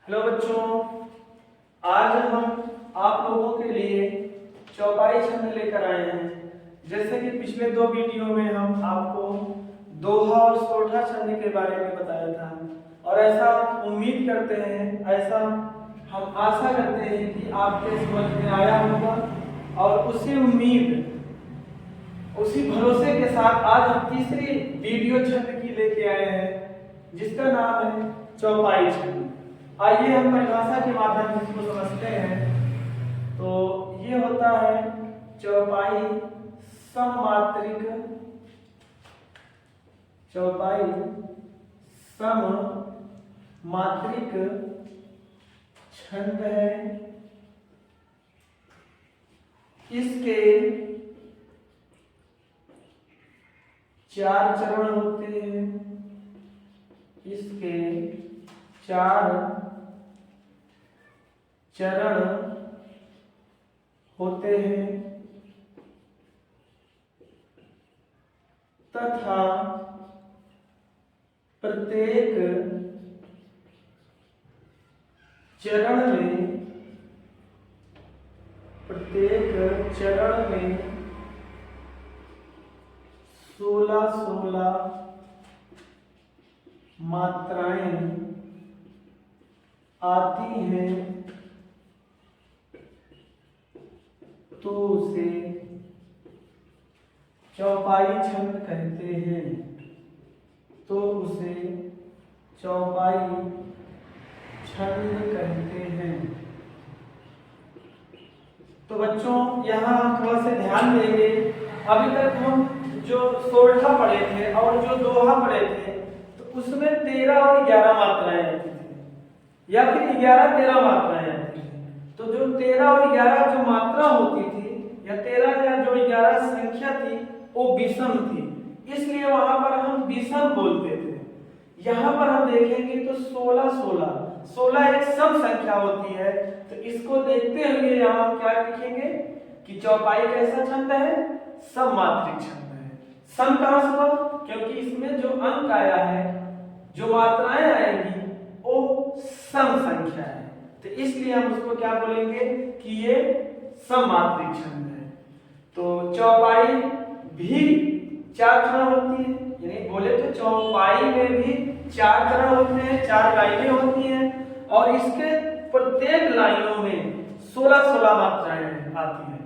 Hello बच्चों, आज हम आप लोगों के लिए चौपाई छंद लेकर आए हैं। जैसे कि पिछले दो वीडियो में हम आपको दोहा और सोरठा छंद के बारे में बताया था, और ऐसा उम्मीद करते हैं, ऐसा हम आशा करते हैं कि आपके समझ में आया होगा। और उसी उम्मीद, उसी भरोसे के साथ आज हम तीसरी वीडियो छंद की लेके आए हैं, जिसका नाम है चौपाई छंद। आइए हम परिभाषा के माध्यम से इसको समझते हैं। तो ये होता है चौपाई सममात्रिक, चौपाई सममात्रिक छंद है। इसके 4 चरण होते हैं। इसके 4 चरण होते हैं तथा प्रत्येक चरण में 16 मात्राएं आती हैं, तो उसे चौपाई छंद कहते हैं। तो उसे चौपाई छंद कहते हैं। तो बच्चों, यहाँ हम थोड़ा सा ध्यान देंगे। अभी तक हम जो सोरठा पढ़े थे और जो दोहा पढ़े थे, तो उसमें 13 और 11 मात्राएं आती थी, या फिर 11-13 मात्राएं आती थी। तो जो 13 और 11 जो मात्रा होती थी, या 13 या जो 11 संख्या थी, वो विषम थी, इसलिए वहां पर हम विषम बोलते थे। यहाँ पर हम देखेंगे तो 16 एक सम संख्या होती है। तो इसको देखते हुए यहाँ हम क्या लिखेंगे कि चौपाई कैसा छंद है? सममात्रिक छंद है। सम कहां से हुआ? क्योंकि इसमें जो अंक आया है, जो मात्राएं आएंगी, वो सम संख्या है। तो इसलिए हम उसको क्या बोलेंगे कि ये सममात्रिक छंद है। तो चौपाई भी 4 चरण होती है, यानी बोले तो चौपाई में भी 4 चरण होते हैं, 4 लाइनें होती हैं, और इसके प्रत्येक लाइनों में 16 मात्राएं आती हैं।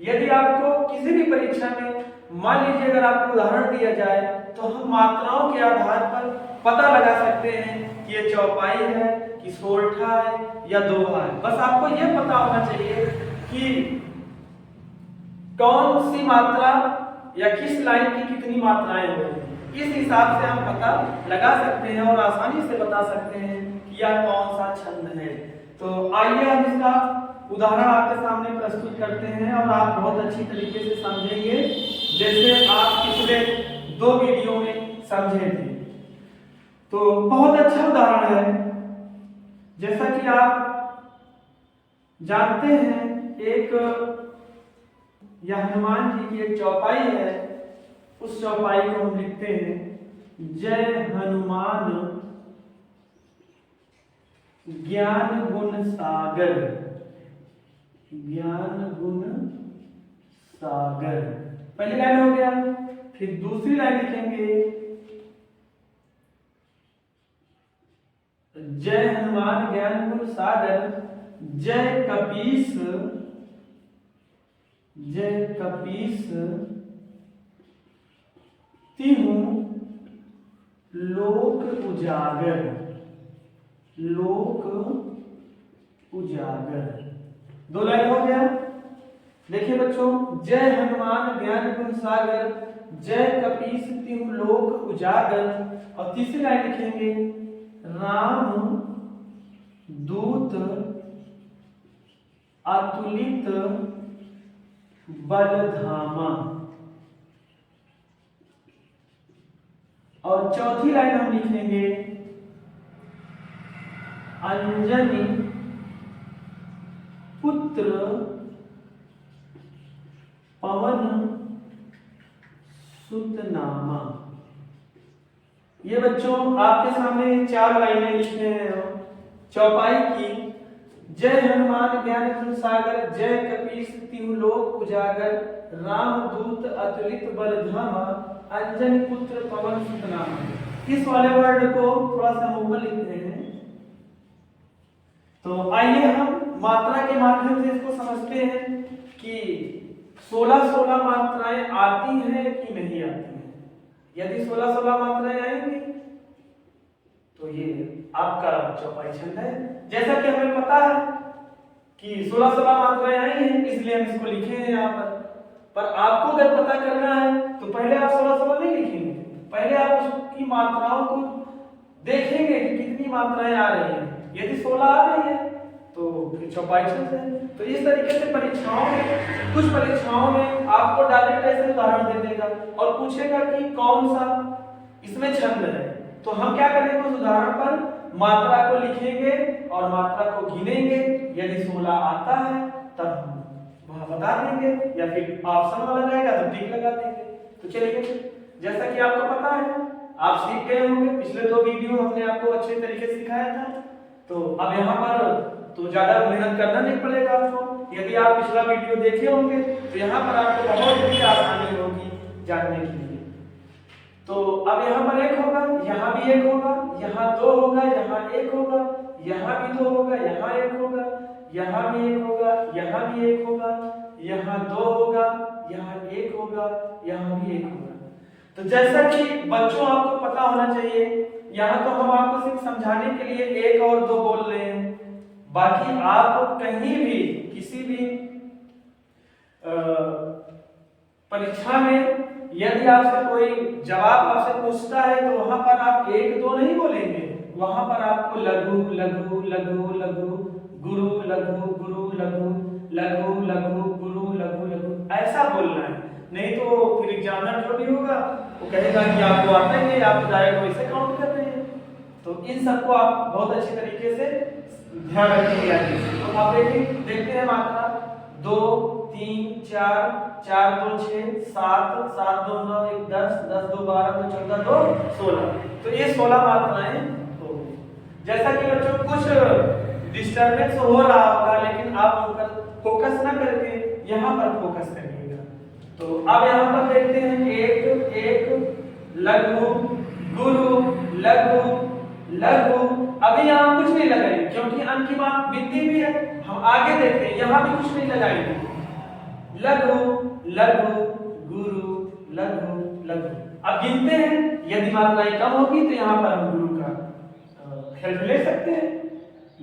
यदि आपको किसी भी परीक्षा में मान लीजिए अगर आपको उदाहरण दिया जाए, तो हम मात्राओं के आधार पर पता लगा सकते हैं कि ये चौपाई है, कि सोरठा है, या दोहा है। बस आपको ये पता होना चाहिए कि कौन सी मात्रा या किस लाइन की कितनी मात्राएं होंगी। इस हिसाब से हम पता लगा सकते हैं और आसानी से बता सकते हैं कि यह कौन सा छंद है। तो आइए हम इसका उदाहरण आपके सामने प्रस्तुत करते हैं, और आप बहुत अच्छी तरीके से समझेंगे, जैसे आप पिछले 2 वीडियो में समझे थे। तो बहुत अच्छा उदाहरण है। जैसा कि आप जानते हैं, एक यह हनुमान जी की एक चौपाई है। उस चौपाई को हम लिखते हैं, जय हनुमान ज्ञान गुण सागर। ज्ञान गुण सागर पहली लाइन हो गया। फिर दूसरी लाइन लिखेंगे, जय हनुमान ज्ञान गुण सागर, जय कपीस तिहु लोक उजागर। लोक उजागर 2 लाइन हो गया। देखिए बच्चों, जय हनुमान ज्ञान गुण सागर, जय कपीस तिहु लोक उजागर। और तीसरी लाइन लिखेंगे, राम दूत अतुलित बलधामा। और चौथी लाइन हम लिखेंगे, अंजनी पुत्र पवन सुतनामा। ये बच्चों आपके सामने 4 लाइनें लिखे हैं। चौपाई की। जय हनुमान ज्ञान गुण सागर, जय कपीस तिहु लोक उजागर, राम दूत अतुलित बल धामा, अंजनी पुत्र पवन सुत नामा। इस वाले वर्ड को थोड़ा सा ऊपर लिखते हैं। तो आइए हम मात्रा के माध्यम से इसको समझते हैं कि 16-16 मात्राएं आती हैं कि नहीं आती हैं। यदि 16-16 मात्राएं आएंगी तो ये आपका चौपाई छंद है। जैसा कि हमें पता है कि 16-16 मात्राएं आई हैं, इसलिए हम इसको लिखे हैं यहाँ पर आपको अगर पता करना है तो पहले आप 16-16 नहीं लिखेंगे, पहले आप उसकी मात्राओं को देखेंगे कि कितनी मात्राएं आ रही हैं। यदि 16 आ रही है तो फिर चौपाई छंद है। तो इस तरीके से परीक्षाओं में, कुछ परीक्षाओं में आपको डायरेक्ट ऐसे उदाहरण दे देगा और पूछेगा कि कौन सा इसमें छंद है। तो हम क्या करेंगे, उस उदाहरण पर मात्रा को लिखेंगे और मात्रा को गिनेंगे। यदि 16 आता है तब हम वहां बता देंगे, या फिर ऑप्शन वाला रहेगा तो टिक लगा देंगे। तो चलिए, जैसा कि आपको पता है, आप सीख गए होंगे, पिछले 2 वीडियो हमने आपको अच्छे तरीके से सिखाया था। तो अब यहाँ पर तो ज्यादा मेहनत करना नहीं पड़ेगा आपको। यदि आप पिछला वीडियो देखे होंगे तो यहाँ पर आपको बहुत ही आसानी होगी जानने के लिए। तो अब यहाँ पर 1 होगा, यहाँ भी 1 होगा, यहाँ 2 होगा, यहाँ 1 होगा, यहाँ भी 2 होगा, यहाँ 1 होगा, यहाँ भी 1 होगा, यहाँ भी 1 होगा, यहाँ 2 होगा, यहाँ 1 होगा, यहाँ भी 1 होगा। तो जैसा कि बच्चों आपको पता होना चाहिए, यहाँ तो हम आपको सिर्फ समझाने के लिए 1 और 2 बोल रहे हैं। बाकी आप कहीं भी किसी भी परीक्षा में यदि आपसे कोई जवाब आपसे पूछता है तो वहां पर आप 1-2 नहीं बोलेंगे, वहां पर आपको लघु लघु लघु लघु, गुरु लघु गुरु लघु, लघु लघु गुरु लघु लघु, ऐसा बोलना है। नहीं तो फिर एग्जामिनर जो भी होगा वो कहेगा कि आपको आता ही नहीं, आप डायरेक्ट वैसे काउंट कर रहे हैं। तो इन सबको आप बहुत अच्छे तरीके से ध्यान रखेंगे। तो आप देखते हैं मात्रा 2 3 4 4 2 6 7 7 2 9 1 10 10 2 12 2 14 2 16। तो ये 16 मात्राएं हो गई। जैसा कि बच्चों कुछ डिस्टरबेंस हो रहा होगा, लेकिन आप उन पर फोकस ना करके यहाँ पर फोकस करिएगा। तो अब यहाँ पर देखते हैं 1 1 लघु गुरु लघु लघु। अभी यहाँ कुछ नहीं लगाएंगे क्योंकि अंक की बात बिंदी भी है। हम आगे देखते हैं, यहाँ भी कुछ नहीं लगाएंगे। लघु लघु गुरु लघु लघु। अब गिनते हैं, यदि मात्राएं कम होगी तो यहाँ पर हम गुरु का हेल्प ले सकते हैं।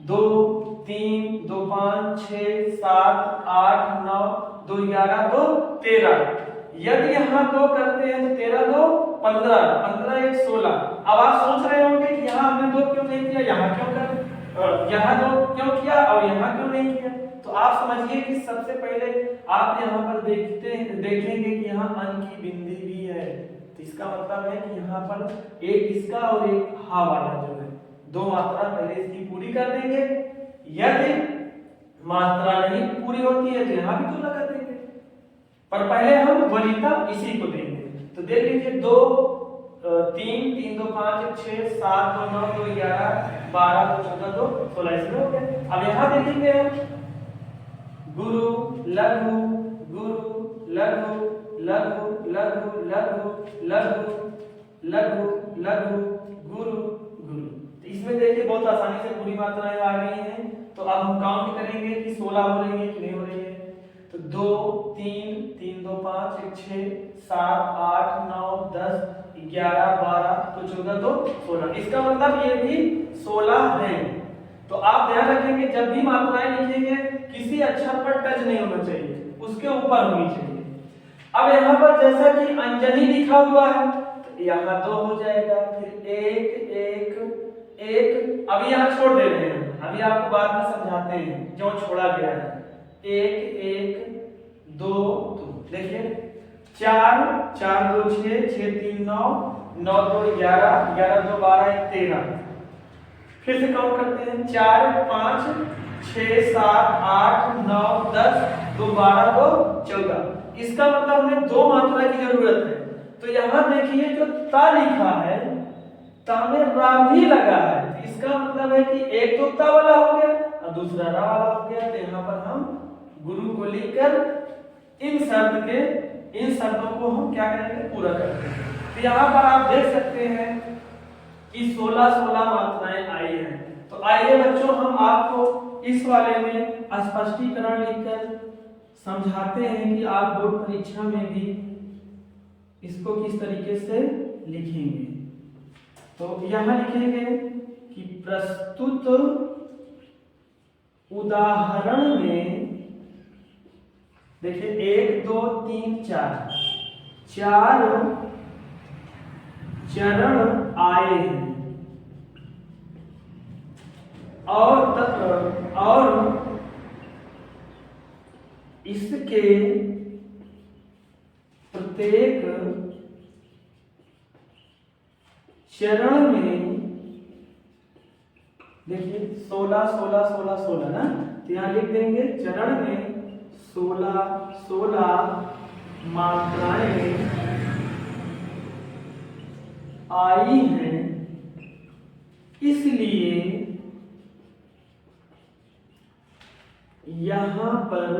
2 3 2 5 6 7 8 9 2 11 2 13। यदि यहाँ 2 करते हैं तो 13 2 15 15 1 16। अब आप सोच रहे होंगे कि यहाँ हमने 2 क्यों नहीं किया, यहाँ क्यों यहाँ 2 क्यों किया और यहाँ क्यों नहीं किया। तो आप समझिए कि सबसे पहले आप यहाँ पर देखेंगे कि यहाँ अंक की बिंदी भी है। तो इसका मतलब है कि यहाँ पर एक इसका और एक हा वाला जो है, 2 मात्रा पहले इसकी पूरी कर देंगे। यदि मात्रा नहीं पूरी होती है तो यहाँ भी 2 लगा देंगे, पर पहले हम वरीयता इसी को देंगे। तो देख लीजिए 2 3 3 2 5 6 7 2 9 2 11 12 2 14 2 16 इसमें हो गया। अब यहाँ देखेंगे हम गुरु लघु गुरु लघु लघु लघु लघु लघु लघु लघु गुरु गुरु। तो इसमें देखिए बहुत आसानी से पूरी मात्राएं आ गई हैं। तो अब हम काउंट करेंगे कि 16 हो रही है कि नहीं हो रही है। तो 2 3 3 2 5 1 6 7 8 9 10 11 12 तो 14 तो 16। इसका मतलब ये भी 16 है। तो आप ध्यान रखेंगे जब भी मात्राएं लिखेंगे किसी अक्षर पर टच नहीं होना चाहिए, उसके ऊपर होनी चाहिए। अब यहाँ पर जैसा कि अंजनी लिखा हुआ है तो यहाँ 2 हो जाएगा, फिर 1 1 1। अभी यहाँ छोड़ दे रहे हैं, अभी आपको बाद में समझाते हैं जो छोड़ा गया है। 1 1 2 2 देखिए 4 4 2 6 6 3 9 9 2 11 11 2 12 1 13। फिर से काउंट करते हैं 4 5 6 7 8 9 10 2 12 2 14। इसका मतलब हमें 2 मात्रा की जरूरत है। तो यहाँ देखिए जो ता लिखा है, ता में रा भी लगा है, इसका मतलब है कि एक तो त वाला हो गया और दूसरा रा वाला हो गया। तो यहाँ पर हम गुरु को लिखकर इन शब्दों को हम क्या करेंगे, पूरा करेंगे। तो यहाँ पर आप देख सकते हैं कि 16 मात्राएं आई हैं। तो आइए बच्चों हम आपको इस वाले में स्पष्टीकरण लिखकर समझाते हैं कि आप बोर्ड परीक्षा में भी इसको किस तरीके से लिखेंगे। तो यहाँ लिखेंगे कि प्रस्तुत उदाहरण में देखिए 1 2 3 4 चरण आए हैं और इसके प्रत्येक चरण में देखिए 16 ना, तो यहाँ लिख देंगे चरण में 16 मात्राएं आई हैं, इसलिए यहाँ पर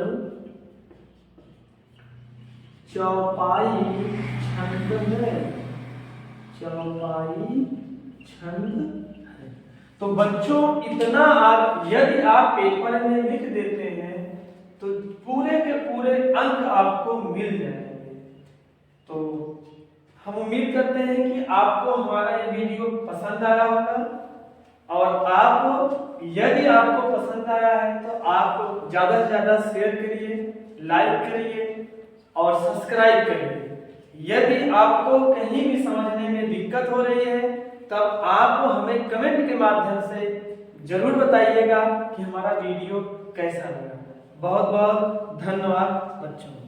चौपाई छंद है, चौपाई छंद है। तो बच्चों इतना यदि आप पेपर में लिख देते हैं तो पूरे के पूरे अंक आपको मिल जाएंगे। तो हम उम्मीद करते हैं कि आपको हमारा ये वीडियो पसंद आया होगा, और आप यदि आपको पसंद आया है तो आप ज़्यादा से ज़्यादा शेयर करिए, लाइक करिए और सब्सक्राइब करिए। यदि आपको कहीं भी समझने में दिक्कत हो रही है तब आप हमें कमेंट के माध्यम से जरूर बताइएगा कि हमारा वीडियो कैसा लगा। बहुत बहुत धन्यवाद बच्चों।